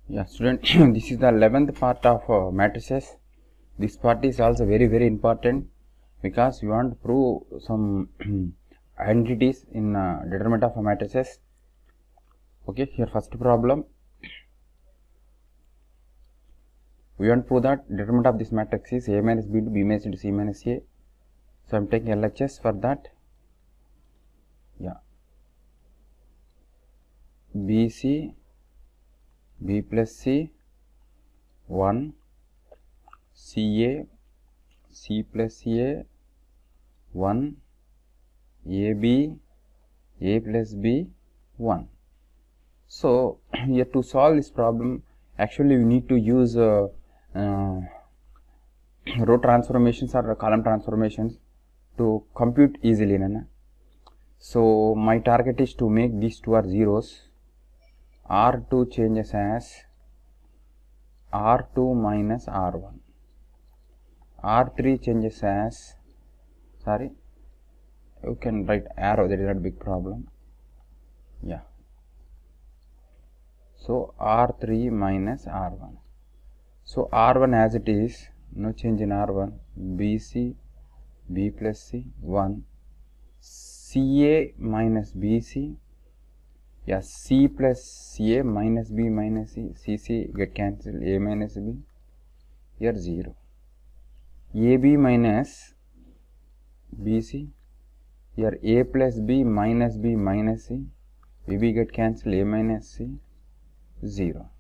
Yeah, student, this is the 11th part of matrices. This part is also very important because you want to prove some identities in determinant of matrices. Okay, here first problem. We want to prove that determinant of this matrix is A minus B into B minus into C minus A. So I am taking LHS for that. Yeah, BC, B plus C, 1, CA, C plus A, 1, AB, A plus B, 1. So here to solve this problem, actually we need to use row transformations or column transformations to compute easily. So my target is to make these two are zeros. R2 changes as R2 minus R1. R3 changes as, sorry, you can write arrow, that is not a big problem. Yeah. So R3 minus R1. So R1 as it is, no change in R1, BC, B plus C, 1, CA minus BC, yeah, C plus CA minus B minus C, CC get cancelled, A minus B, here 0. AB minus BC, here A plus B minus C, BB get cancelled, A minus C, 0.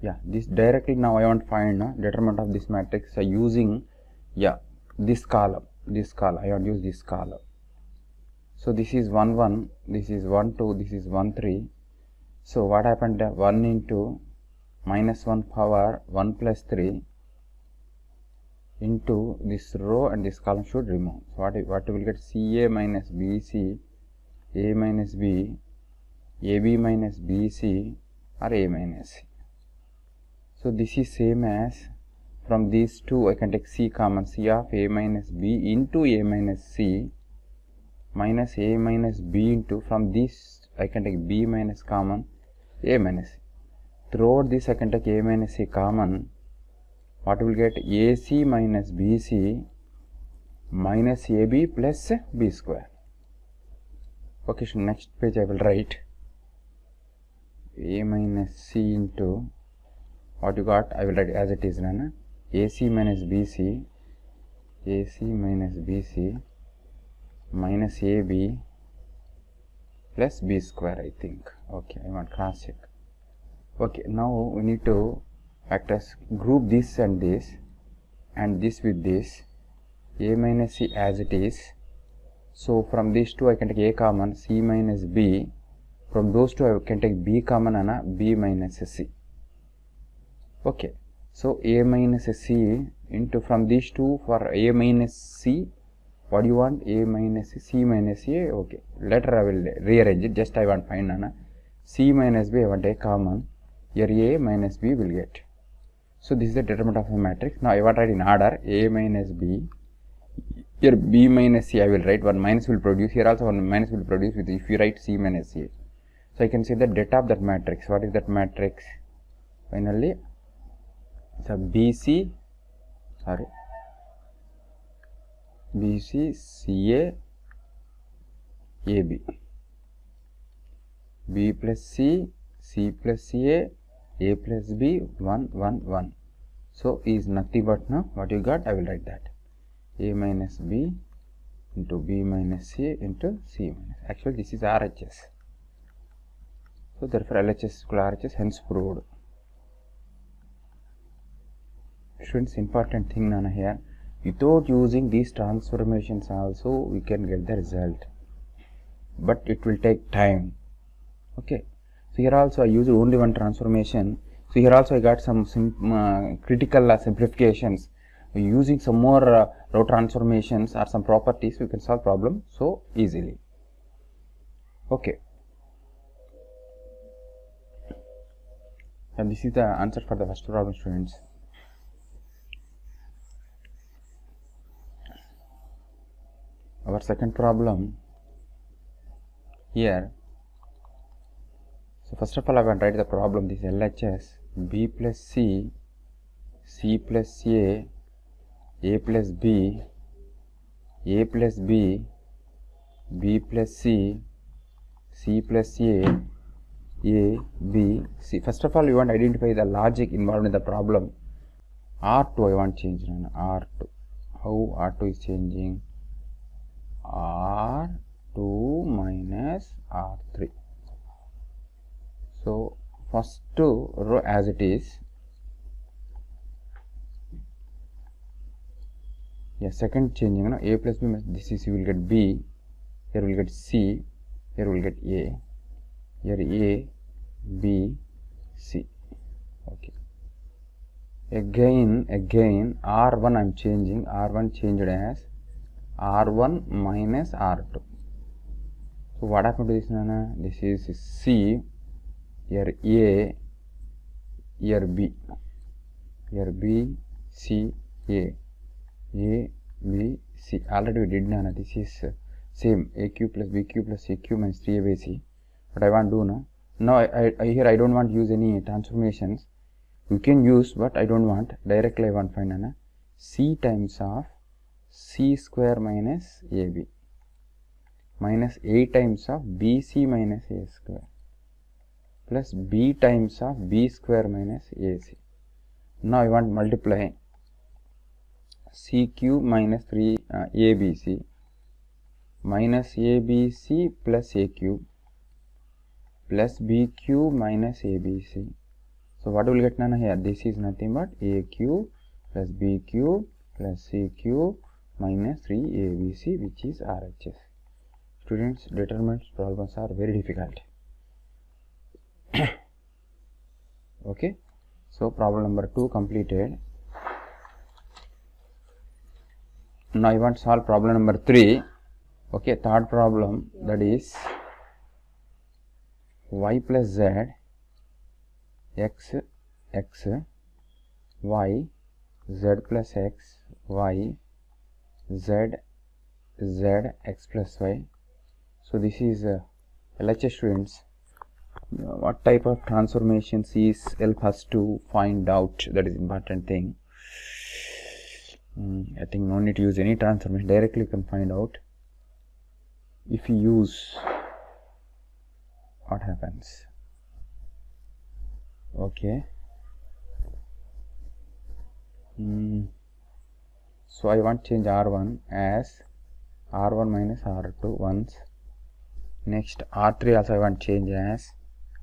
Yeah, this directly now I want to find determinant of this matrix using this column. I want to use this column. So this is 1 1, this is 1 2, this is 1 3. So what happened? 1 into minus 1 power 1 plus 3 into this row and this column should remove. So what we will get? CA minus BC, A minus B, AB minus BC, or A minus C. So this is same as, from these two I can take C common, C of A minus B into A minus C minus A minus B into, from this I can take B minus common, A minus C. Throughout this I can take A minus C common. What will get? AC minus BC minus AB plus B square. Okay, so next page I will write A minus C into, what you got I will write as it is, AC minus BC, AC minus BC minus AB plus B square, I think. Okay, I want cross check. Okay, now we need to factors, group this and this with this, A minus C as it is. So from these two I can take A common, C minus B. From those two I can take B common and B minus C. Okay, so A minus C into, from these two for A minus C, what do you want? A minus C minus A. Okay, later I will rearrange it, just I want to find C minus B, I want a common, here A minus B will get. So this is the determinant of a matrix. Now I want to write in order A minus B, here B minus C I will write, one minus will produce, here also one minus will produce with, if you write C minus A. So I can say the data of that matrix. What is that matrix? Finally, so BC, CA, AB, B plus C, C plus CA, A plus B, 1 1 1. So is nothing but, now what you got I will write that, A minus B into B minus C into C minus, actually this is RHS. So therefore LHS is equal to RHS, hence proved. Students, important thing here, without using these transformations also we can get the result, but it will take time. Okay, so here also I use only one transformation. So here also I got some critical simplifications. Using some more row transformations or some properties, we can solve problem so easily. Okay, and this is the answer for the first problem, students. Our second problem here. So First of all, I want to write the problem. This LHS b plus c, c plus a plus b, a plus b, b plus c, c plus a, b, c. First of all, we want to identify the logic involved in the problem. R2 I want to change. R2. How R2 is changing? R2 minus R3. So first row as it is. Yeah, second changing. A plus b, this is you will get b. Here we will get c. Here we will get a. Here a, b, c. Okay. Again R1 I am changing. R1 changed as R1 minus R2. So what happened to this, Nana? This is C. Here A. Here B. Here B, C, A. A, B, C. Already we did, Nana. This is same. AQ plus BQ plus CQ minus 3A by C. What I want to do now? Now here I don't want to use any transformations. You can use, but I don't want. Directly I want to find, Nana, C times of C square minus AB minus A times of BC minus A square plus B times of B square minus AC. Now I want to multiply CQ minus 3 ABC minus ABC plus AQ plus BQ minus ABC. So what will get, Nana, here? This is nothing but AQ plus BQ plus CQ minus 3ABC, which is RHS. Students, determinant problems are very difficult. Okay. So problem number 2 completed. Now I want to solve problem number 3. Okay, third problem, that is y plus z, x, y, z plus x, y, z, x plus y. So this is LHS, students. What type of transformations is help us to find out? That is important thing. I think no need to use any transformation. Directly you can find out. If you use, what happens? Okay. So I want to change R1 as R1 minus R2 once. Next R3 also I want to change as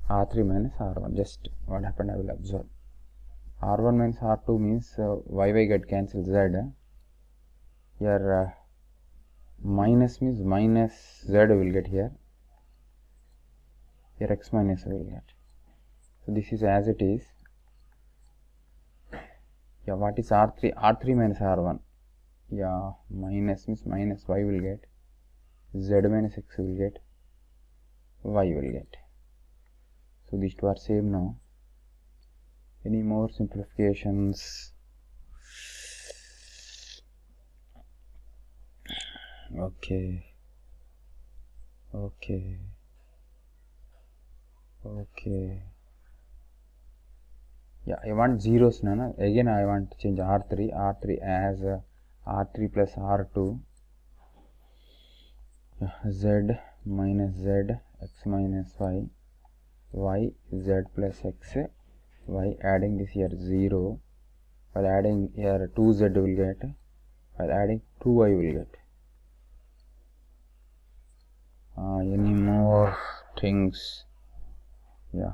R3 minus R1. Just what happened I will observe. R1 minus R2 means y get cancelled z. Here minus means minus z will get here. Here x minus will get. So this is as it is. Yeah, what is R3? R3 minus R1. Yeah, minus means minus y will get. Z minus x will get. Y will get. So these two are same now. Any more simplifications? Okay. Yeah, I want zeros, Nana. Again I want to change R3 as R3 plus R2, Z minus Z, x minus y, y, z plus x, y, adding this here 0, while adding here 2z will get, while adding 2y will get. Any more things? Yeah.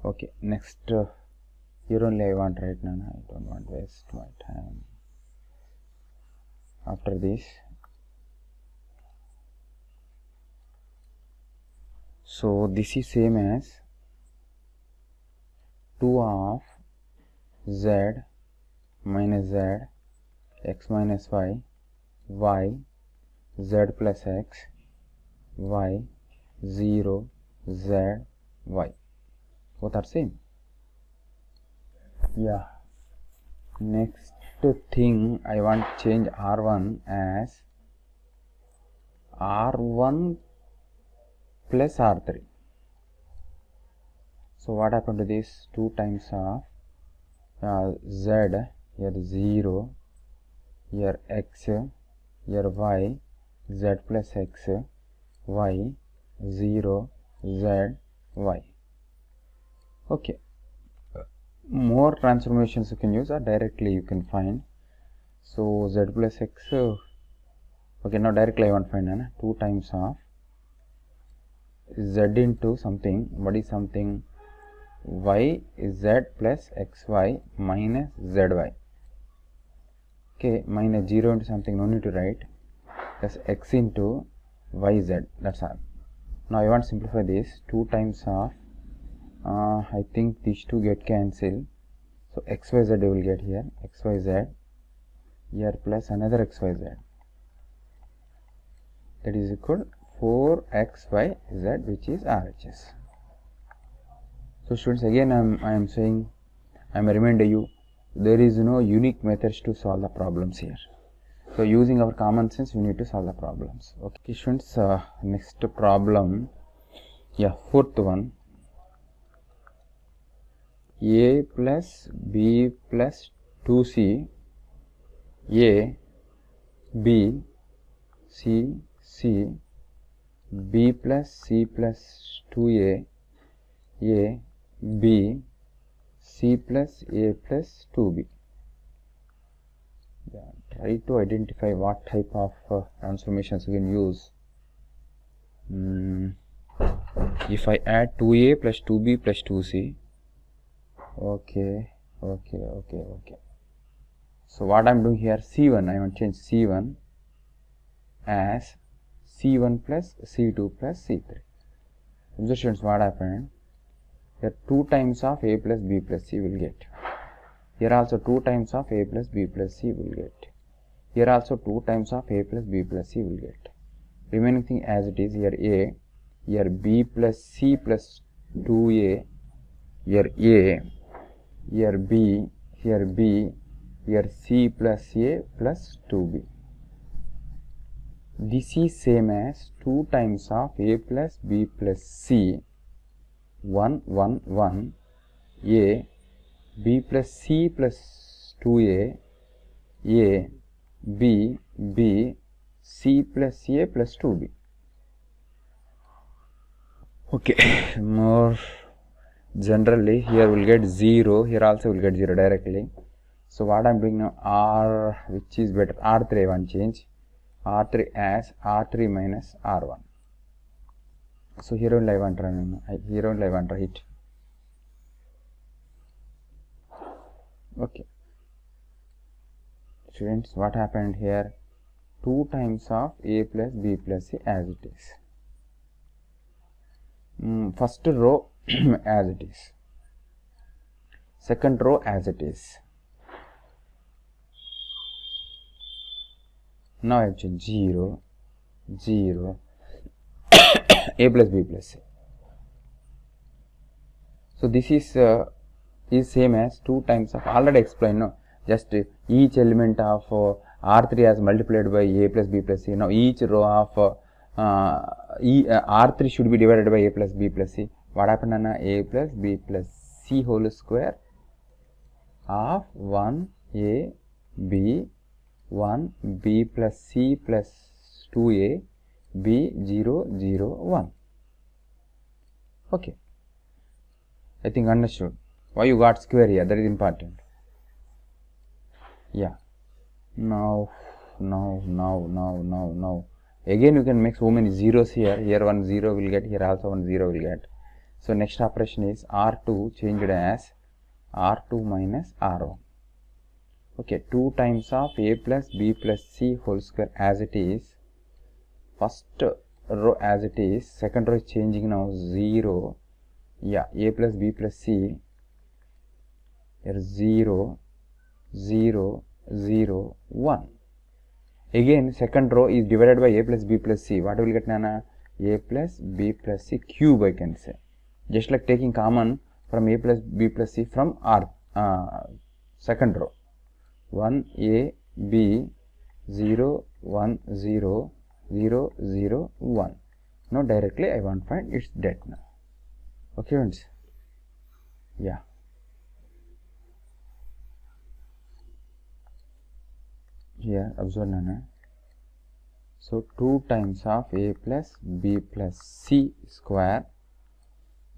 Okay, next here only I want right now. I don't want to waste my time. After this, so this is same as 2 of z minus z, x minus y, y, z plus x, y, 0, z, y. Both are same. Yeah. Next thing, I want to change R1 as R1 plus R3. So what happened to this? 2 times of z, here 0, here x, here y, z plus x, y, 0, z, y. Okay. More transformations you can use, or directly you can find. So z plus x, okay, now directly I want to find 2 times of z into something. What is something? Y is z plus xy minus zy. Okay, minus 0 into something, no need to write, plus x into yz, that's all. Now I want to simplify this. 2 times of I think these two get cancelled, so xyz we will get here, xyz here plus another xyz, that is equal 4xyz, which is RHS. So students, again I am saying, I am reminding you, there is no unique methods to solve the problems here. So using our common sense, we need to solve the problems. Okay students, next problem, yeah, fourth one. A plus B plus 2C, A, B, C, C, B plus C plus 2A, A, B, C plus A plus 2B. Yeah, try to identify what type of transformations we can use. If I add 2A plus 2B plus 2C, okay. So what I'm doing here, C1, I want to change C1 as C1 plus C2 plus C3. Observe students, what happened? Here 2 times of A plus B plus C will get. Here also 2 times of A plus B plus C will get. Here also 2 times of A plus B plus C will get. Remaining thing as it is, here A, here B plus C plus 2A, here A, here B, here B, here C plus A plus 2B. This is same as 2 times of A plus B plus C, 1, 1, 1, A, B plus C plus 2A, A, B, B, C plus A plus 2B. Okay, more generally, here we will get 0, here also we will get 0 directly. So what I am doing now, R, which is better, R3 I want to change, R3 as R3 minus R1. So here only I want to write. Okay. Students, what happened here? 2 times of A plus B plus C as it is. First row as it is. Second row as it is. Now I have changed 0, 0, A plus B plus C. So this is same as 2 times of, already explained, no? Just each element of R3 as multiplied by A plus B plus C. Now each row of R3 should be divided by A plus B plus C. What happened on A plus B plus C whole square of 1 A B 1 B plus C plus 2A B 0 0 1. Okay, I think understood why you got square here, that is important. Yeah, now again you can make so many zeros here. Here 1 0 will get, here also 1 0 will get. So next operation is R2 changed as R2 minus R1. Okay, 2 times of A plus B plus C whole square as it is. First row as it is, second row is changing now 0. Yeah, A plus B plus C, here 0 0 0 1. Again second row is divided by A plus B plus C. What will get, Nana? A plus B plus C cube, I can say. Just like taking common from A plus B plus C from R, second row. 1 A B 0 1 0 0 0 1. Now directly I want to find its det now. Okay friends. Yeah, here observe Nana. So 2 times of a plus b plus c square,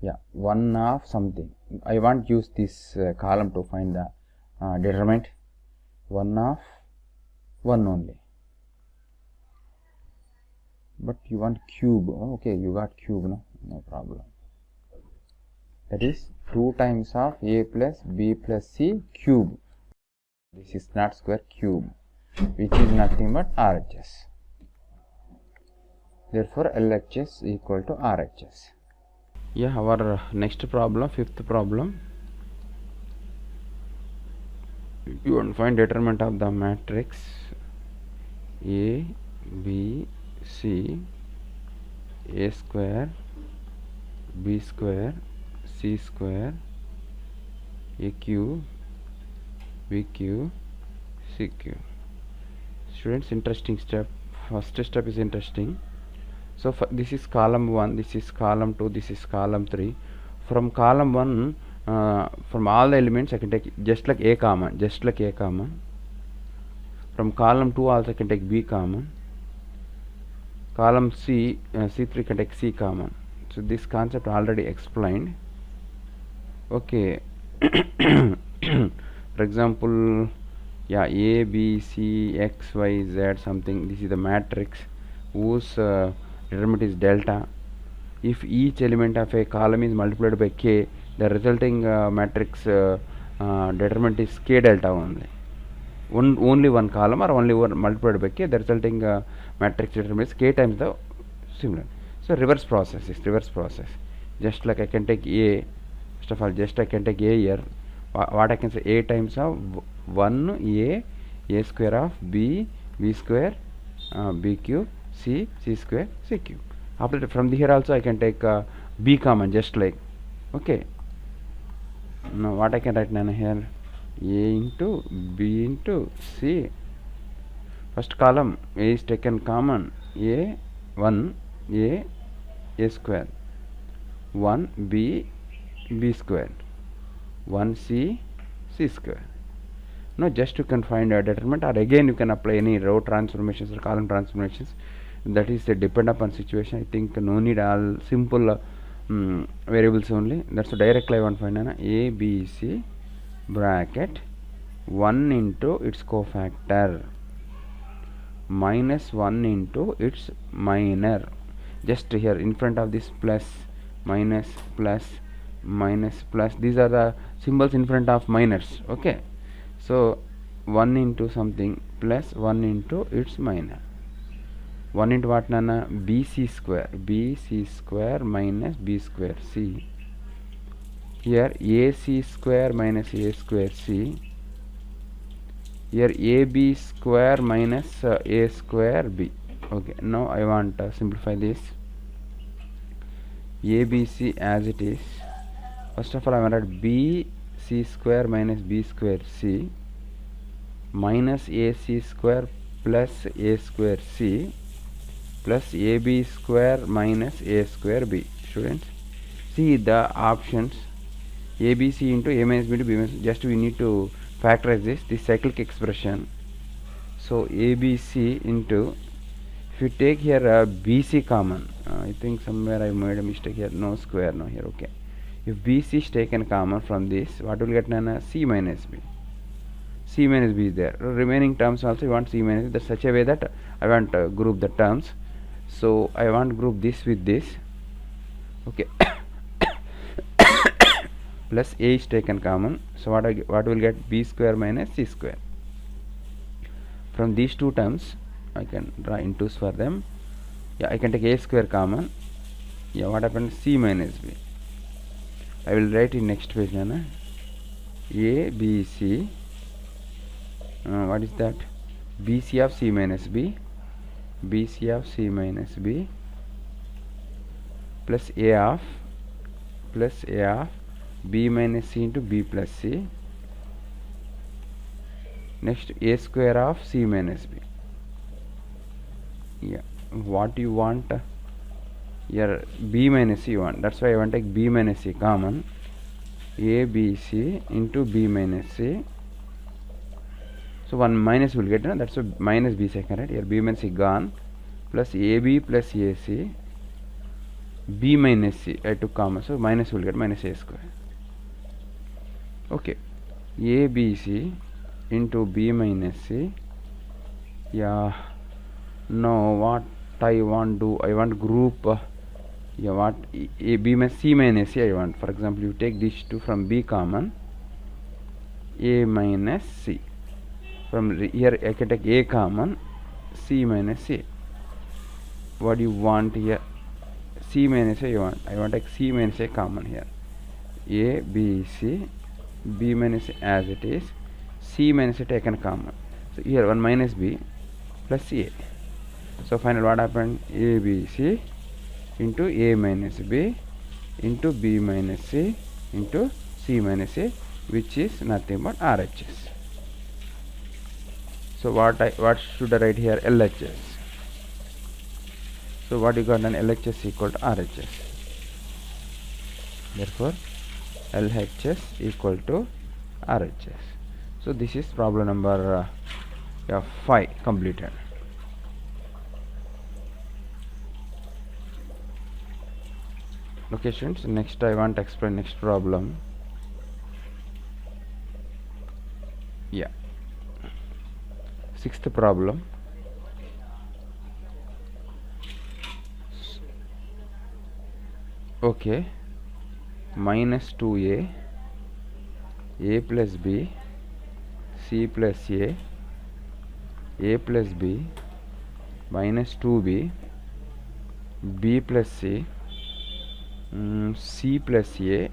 yeah, 1 of something. I want use this column to find the determinant. 1 of 1 only, but you want cube. Okay, you got cube, no problem. That is 2 times of a plus b plus c cube. This is not square, cube, which is nothing but RHS. Therefore LHS equal to RHS. Yeah, our next problem, fifth problem. You want to find determinant of the matrix A, B, C, A square, B square, C square, AQ, BQ, CQ. Students, interesting step. First step is interesting. So this is column 1, this is column 2, this is column 3. From column 1, from all the elements I can take just like A common, From column 2 also I can take B common. Column C, C3 can take C common. So this concept already explained. Okay. For example, yeah, A, B, C, X, Y, Z something. This is the matrix whose determinant is delta. If each element of a column is multiplied by k, the resulting matrix determinant is k delta only. Only one column or only one multiplied by k, the resulting matrix determinant is k times the similar. So reverse process is reverse process. Just like I can take A, first of all, just I can take A here. What I can say, A times of 1 A square of B, B square, B cube, C square, C cube. After that, from here also I can take B common, just like, okay. Now what I can write now here, A into B into C. First column A is taken common, A 1 A square, 1 B square, 1 C square. Now just you can find a determinant, or again you can apply any row transformations or column transformations. That is depend upon situation. I think no need all simple variables only. That's directly I want to find A B C bracket 1 into its cofactor minus 1 into its minor. Just here in front of this plus, minus, plus, minus, plus, these are the symbols in front of minors. Okay, so 1 into something plus 1 into its minor. 1 into what nana? BC square minus B square C. Here AC square minus A square C. Here AB square minus A square B. Okay, now I want to simplify this. ABC as it is. First of all I want to write BC square minus B square C minus AC square plus A square C plus AB square minus A square B. Students, see the options ABC into A minus B into B minus, just we need to factorize this cyclic expression. So ABC into, if you take here BC common, I think somewhere I made a mistake here, no square, no here, okay. If BC is taken common from this, what will get nana? C minus B. C minus B is there. Remaining terms also you want C minus B. That's such a way that I want to group the terms. So I want to group this with this, okay. Plus A is taken common, so what will get? B square minus C square. From these two terms I can draw intus for them. Yeah, I can take A square common. Yeah, what happens? C minus B. I will write in next page nana. A B C, what is that? BC of C minus B, BC of C minus B plus A of B minus C into B plus C. Next A square of C minus B. Yeah, what you want here? B minus C you want. That's why I want to take B minus C common. ABC into B minus C. So one minus will get, that's a minus B second, right? Here B minus C gone, plus AB plus AC, B minus C I took common, so minus will get minus A square. Okay, ABC into B minus C. Yeah, no, what I want do, I want group yeah, what A B minus C minus C I want. For example, you take these two from B common, A minus C. From here I can take A common, C minus C. What do you want here? C minus A you want. I want like C minus A common here. A, B, C, B minus A as it is, C minus A taken common. So here 1 minus B plus A. So final what happened? A, B, C into A minus B into B minus C into C minus A, which is nothing but RHS. So what should I write here? LHS. So what you got then? LHS equal to RHS. Therefore LHS equal to RHS. So this is problem number 5 completed. Okay students, next I want to explain next problem. Yeah, sixth problem. Okay, minus 2A, A plus B, C plus A plus B, minus 2B, B plus C, C plus A,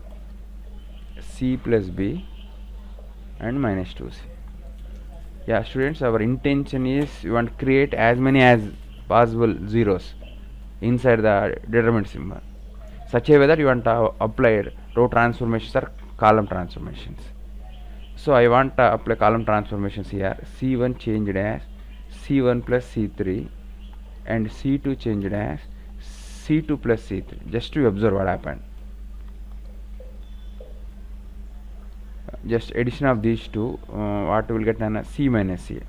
C plus B, and minus 2C. Yeah students, our intention is we want to create as many as possible zeros inside the determinant symbol, such a way that you want to apply row transformations or column transformations. So I want to apply column transformations here. C1 changed as C1 plus C3 and C2 changed as C2 plus C3. Just to observe what happened. Just addition of these two, what will get an C minus C.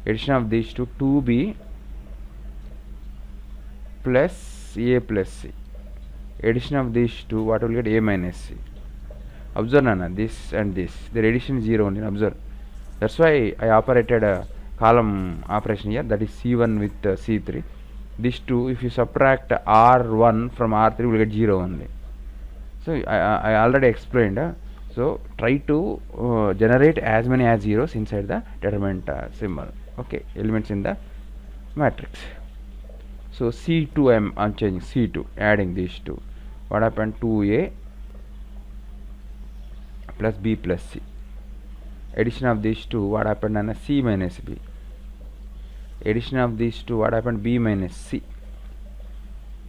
Addition of these two, 2B plus A plus C. Addition of these two, what will get? A minus C. Observe Nana, this and this, their addition is 0 only, observe. That's why I operated a column operation here, that is C1 with C3. These two, if you subtract R1 from R3, you will get 0 only. So I already explained. So try to generate as many as zeros inside the determinant symbol. Okay, elements in the matrix. So C2 I'm changing C2, adding these two. What happened? 2A plus B plus C. Addition of these two, what happened? And C minus B. Addition of these two, what happened? B minus C.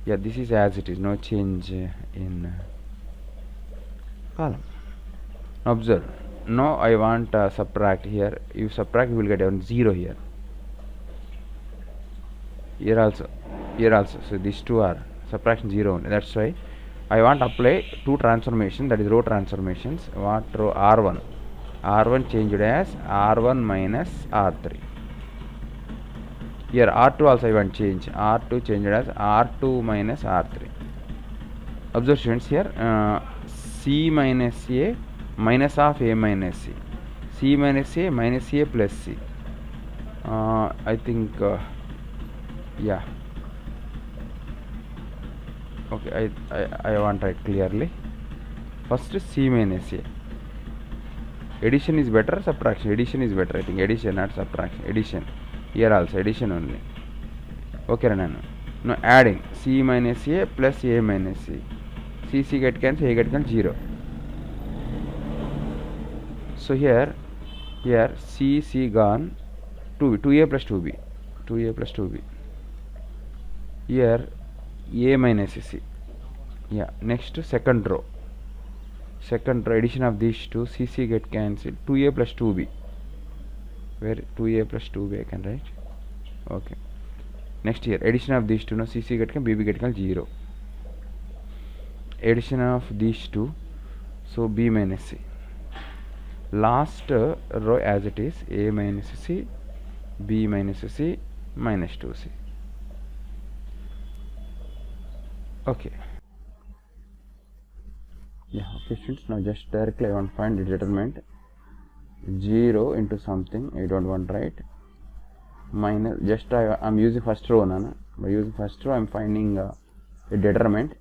Yeah, this is as it is, no change in column. Observe. Now I want subtract here. You subtract, you will get 0 here. Here also. So these two are subtraction 0 only. That's why I want to apply two transformations, that is row transformations. What row? R1 changed as R1 minus R3. Here R2 also I want change. R2 changed as R2 minus R3. Observe students here. C minus A minus of A minus C. C minus A minus A plus C. I think yeah. Okay, I want to write clearly. First C minus A. Addition is better, subtraction? Addition is better, I think. Addition, not subtraction. Addition. Here also addition only. Okay, Rananu. Now adding C minus A plus A minus C. C get cancelled, A get cancelled, 0. So here C gone, 2A plus 2B. 2A plus 2B. Here A minus C. Yeah, next second row. Addition of these two, CC get cancelled. 2A plus 2B. Where 2A plus 2B I can write. Okay. Next here, addition of these two, no, CC get cancelled, BB get cancelled, 0. Addition of these two, So b minus c. Last row as it is, a minus c, b minus c, minus 2c. Okay. Yeah, okay students, now just directly I want to find the determinant. 0 into something, I don't want, right? Minus, just I'm using first row, Nana. By using first row, I'm finding a determinant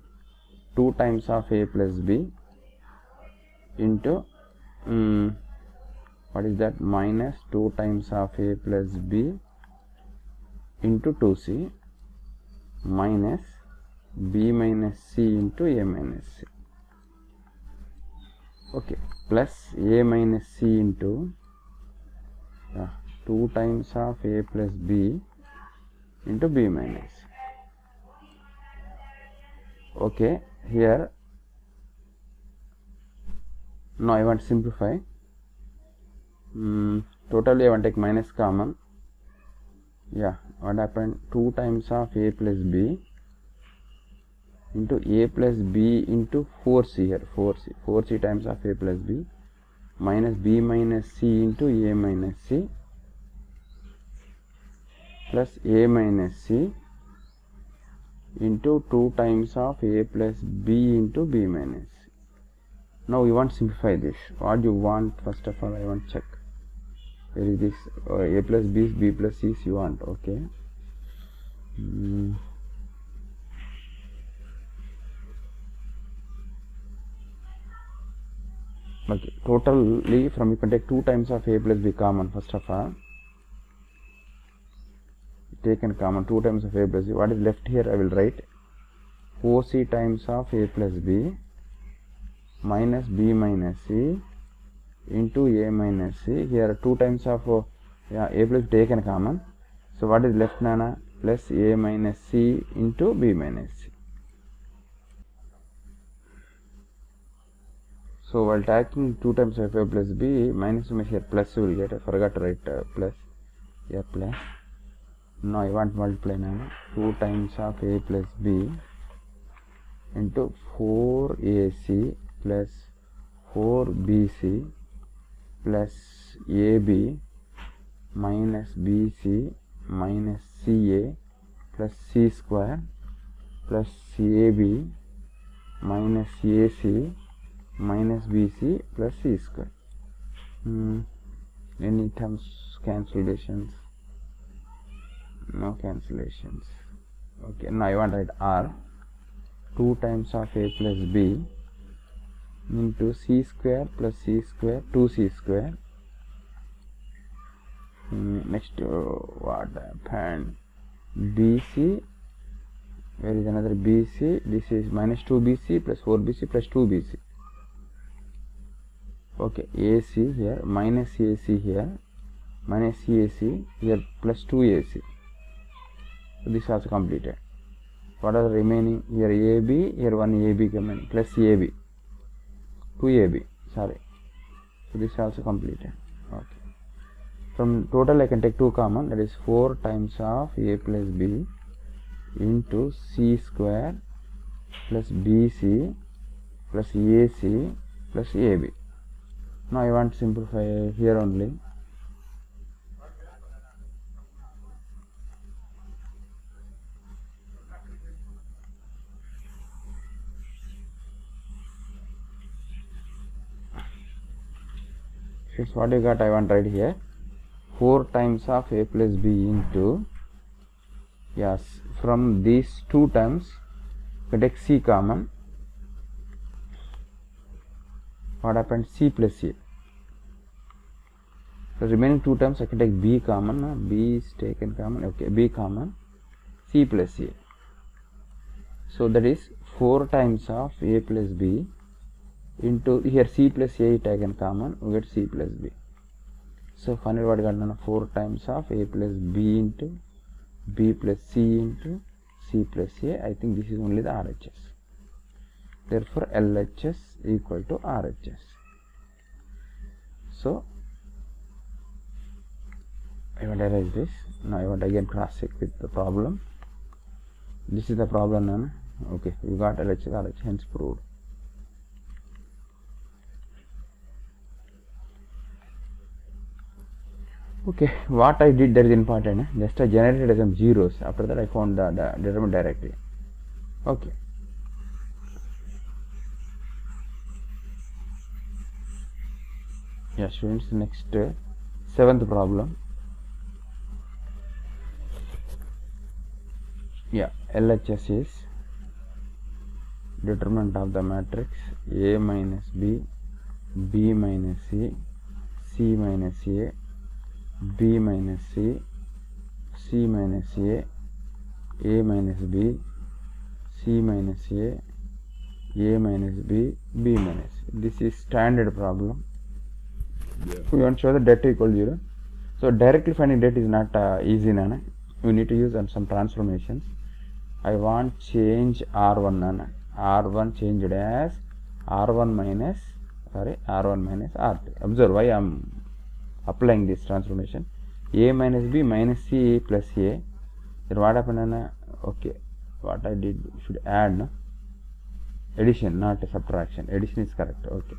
2 times of a plus b into what is that, minus 2 times of a plus b into 2c minus b minus c into a minus c. Okay, plus a minus c into 2 times of a plus b into b minus c. Okay, here now I want to simplify. Totally I want to take minus common. Yeah, what happened? 2 times of a plus b into a plus b into 4c here, 4c times of a plus b minus b minus c into a minus c plus a minus c into 2 times of a plus b into b minus c. Now we want to simplify this. What you want? First of all, I want to check. Where is this? A plus b is b plus c is you want. Okay. Okay. Totally from, you can take 2 times of a plus b common. First of all, taken common 2 times of a plus b. What is left here? I will write 4c times of a plus b minus b minus c into a minus c. Here 2 times of a plus taken common. So what is left, Nana? Plus a minus c into b minus c. So while taking 2 times of a plus b, minus here plus you will get. I forgot to write plus. Here plus. Now I want to multiply, Nana. 2 times of a plus b into 4ac plus 4bc plus ab minus bc minus ca plus c square plus cab minus ac minus bc plus c square. Any terms cancellations? No cancellations. Okay, now I want to write r 2 times of a plus b into c square plus c square 2c square. Next, what happened? bc, where is another bc? This is minus 2bc plus 4bc plus 2bc. Okay, ac here, minus ac here, minus cac here, plus 2ac. So this is also completed. What are the remaining? Here ab, here one ab coming, plus ab, 2ab, sorry. So this is also completed. Okay. From total I can take 2 common, that is 4 times of a plus b into c square plus bc plus ac plus ab. Now I want to simplify here only. Here's what you got. I want to write here 4 times of a plus b into, yes, from these 2 terms you take c common. What happened? C plus a. The remaining 2 terms I can take b common. B is taken common. Okay, b common, c plus a. So that is 4 times of a plus b into, here c plus a is taken common, we get c plus b. So finally what got done? 4 times of a plus b into b plus c into c plus a. I think this is only the RHS. Therefore LHS equal to RHS. So I want to erase this. Now I want to again cross check with the problem. This is the problem, okay, we got LHS, RHS, hence proved. Okay, what I did that is important. Just I generated some zeros. After that I found the determinant directly. Okay. Yeah, students, next seventh problem. Yeah, LHS is determinant of the matrix A minus B, B minus C, C minus A, B minus C, C minus A minus B, C minus A minus B, B minus C. This is standard problem. Yeah. We want to show the delta equal 0. So directly finding delta is not easy, Nana. We need to use some transformations. I want change R1, Nana. R1 changed as R1 minus R2. Observe why I am applying this transformation. A minus B minus C plus A. Then what happened, Nana? Okay, what I did should add, no? Addition, not subtraction. Addition is correct. Okay.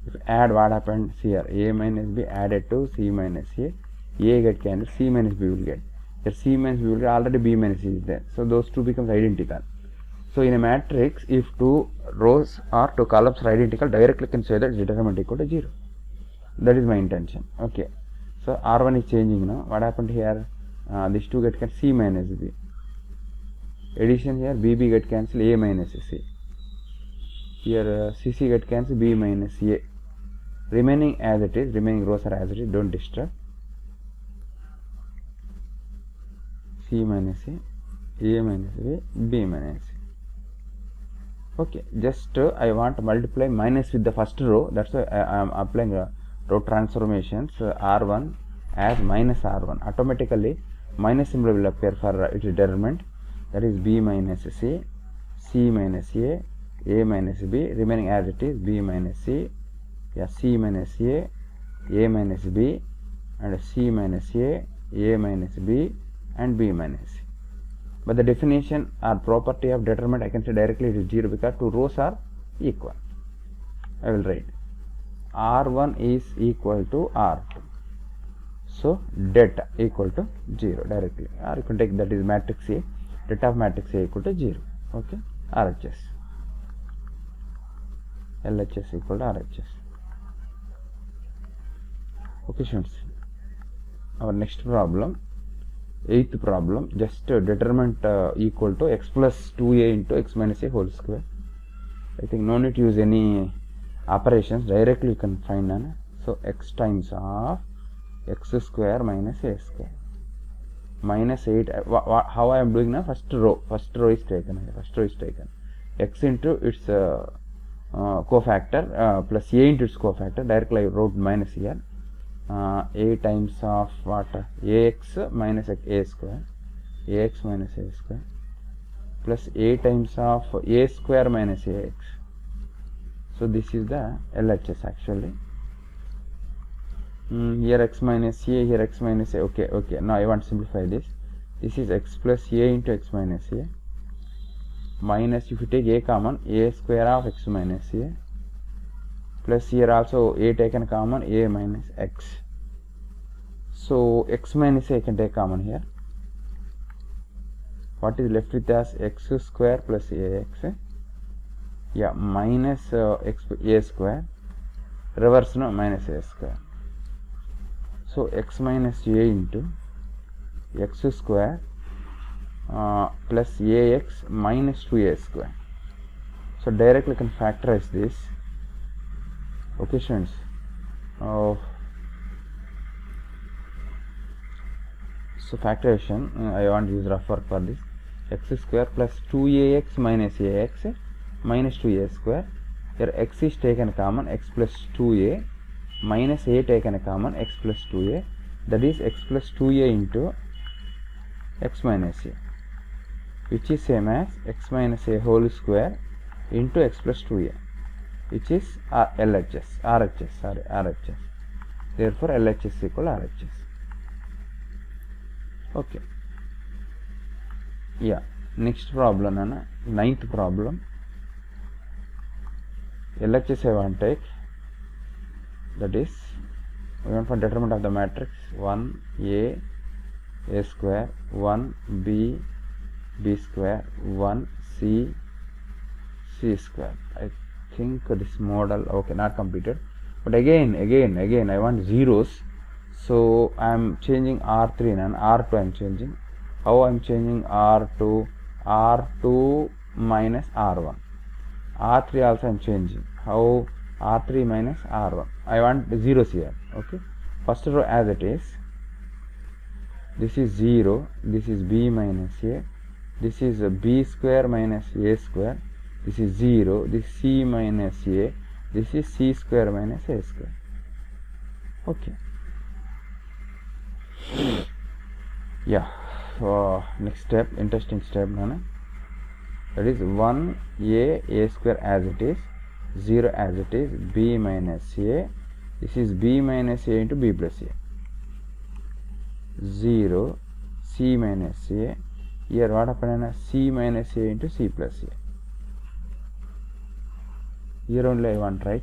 If add, what happened here? A minus B added to C minus A get cancelled, C minus B will get. Here C minus B will get, already B minus C is there. So those two becomes identical. So in a matrix, if two rows or two columns are identical, directly can say that determinant equal to 0. That is my intention. Okay. So R1 is changing now. What happened here? These two get cancelled, C minus B. Addition here, BB get cancelled, A minus C. Here CC get cancelled, B minus A. Remaining as it is, remaining rows are as it is, don't disturb. C minus A minus B, B minus C. Okay, just I want to multiply minus with the first row. That's why I am applying row transformations. R1 as minus R1. Automatically, minus symbol will appear for its determinant. That is B minus C, C minus A minus B. Remaining as it is, B minus C. Yeah, C minus A minus B, and C minus A minus B, and B minus C. But the definition or property of determinant, I can say directly it is 0 because two rows are equal. I will write R1 is equal to R2. So delta equal to 0 directly. Or you can take that is matrix A. Delta of matrix A equal to 0. Okay. RHS. LHS equal to RHS. Okay, students. Our next problem, 8th problem, just determinant equal to x plus 2a into x minus a whole square. I think no need to use any operations, directly you can find none. So x times of x square minus a square minus 8. How I am doing now? First row is taken. X into its cofactor plus a into its cofactor. Directly I wrote minus here. A times of what? Ax minus a square, ax minus a square, plus a times of a square minus ax. So this is the LHS actually. Here x minus a, here x minus a. Okay. Now I want to simplify this. This is x plus a into x minus a minus, if you take a common, a square of x minus a, plus here also a taken common, a minus x. So x minus a can take common here. What is left with us? X square plus ax. Yeah, minus x a square. Reverse, no, minus a square. So x minus a into x square plus ax minus 2a square. So directly can factorize this. Okay, students. So factorization, I want to use rough work for this. X square plus 2ax minus ax minus 2a square. Here x is taken common, x plus 2a minus a taken common, x plus 2a. That is x plus 2a into x minus a, which is same as x minus a whole square into x plus 2a, which is RHS. Therefore LHS equal RHS. Okay. Yeah. Next problem, Nana. 9th problem. LHS I want to take. That is we want for determinant of the matrix 1 a square, 1 b square, 1 c square. I think this model, okay, not completed, but again I want zeros, so I am changing R3 and R2 I am changing. How I am changing? R2 minus R1. R3 also I am changing. How? R3 minus R1. I want zeros here. Okay, first row as it is. This is 0, this is b minus a, this is b square minus a square, this is 0, this is c minus a, this is c square minus a square. Okay. Yeah. Next step, interesting step, that is 1 a square as it is, 0 as it is, b minus a, this is b minus a into b plus a, 0 c minus a, here what happened? C minus a into c plus a. Here only I want, right?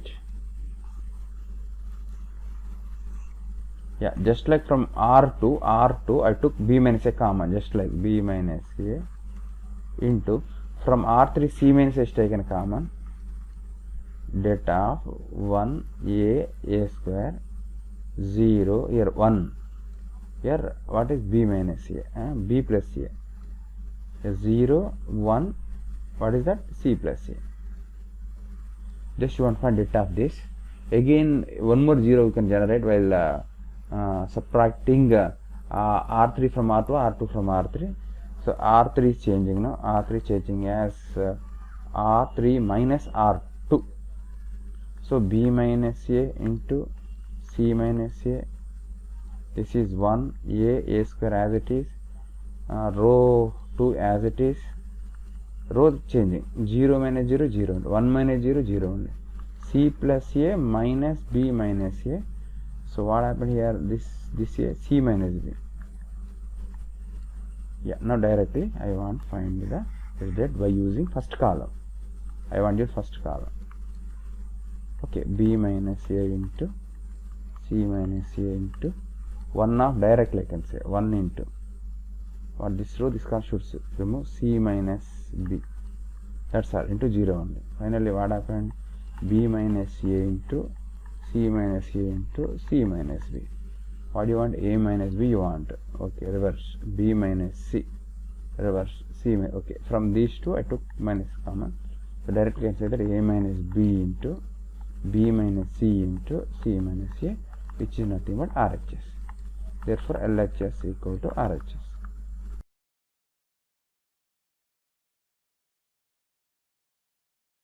Yeah, just like from R2 I took b minus a common, just like b minus a into, from R3 c minus a is taken common, det of 1 a square, 0, here 1, here what is b minus a, b plus a, 0 1, what is that? C plus a. Just you want to find det of this. Again one more 0 we can generate while subtracting R3 from R2, R2 from R3. So R3 is changing now, R3 changing as R3 minus R2. So b minus a into c minus a, this is 1 a square as it is, row 2 as it is, row changing, 0 minus 0, 0, 1 minus 0, 0 only, c plus a minus b minus a. So what happened here? This a, c minus b. Yeah, now directly I want to find the result by using first column. I want your first column. Okay, b minus a into c minus a into 1 of directly I can say 1 into what this row, this column should remove c minus b, that's all, into 0 only. Finally what happened? b minus a into c minus a into c minus b. What do you want? A minus b you want. Okay, reverse, b minus c, reverse c. Okay, from these two I took minus common, so directly I can say that a minus b into b minus c into c minus a, which is nothing but RHS. Therefore LHS equal to RHS.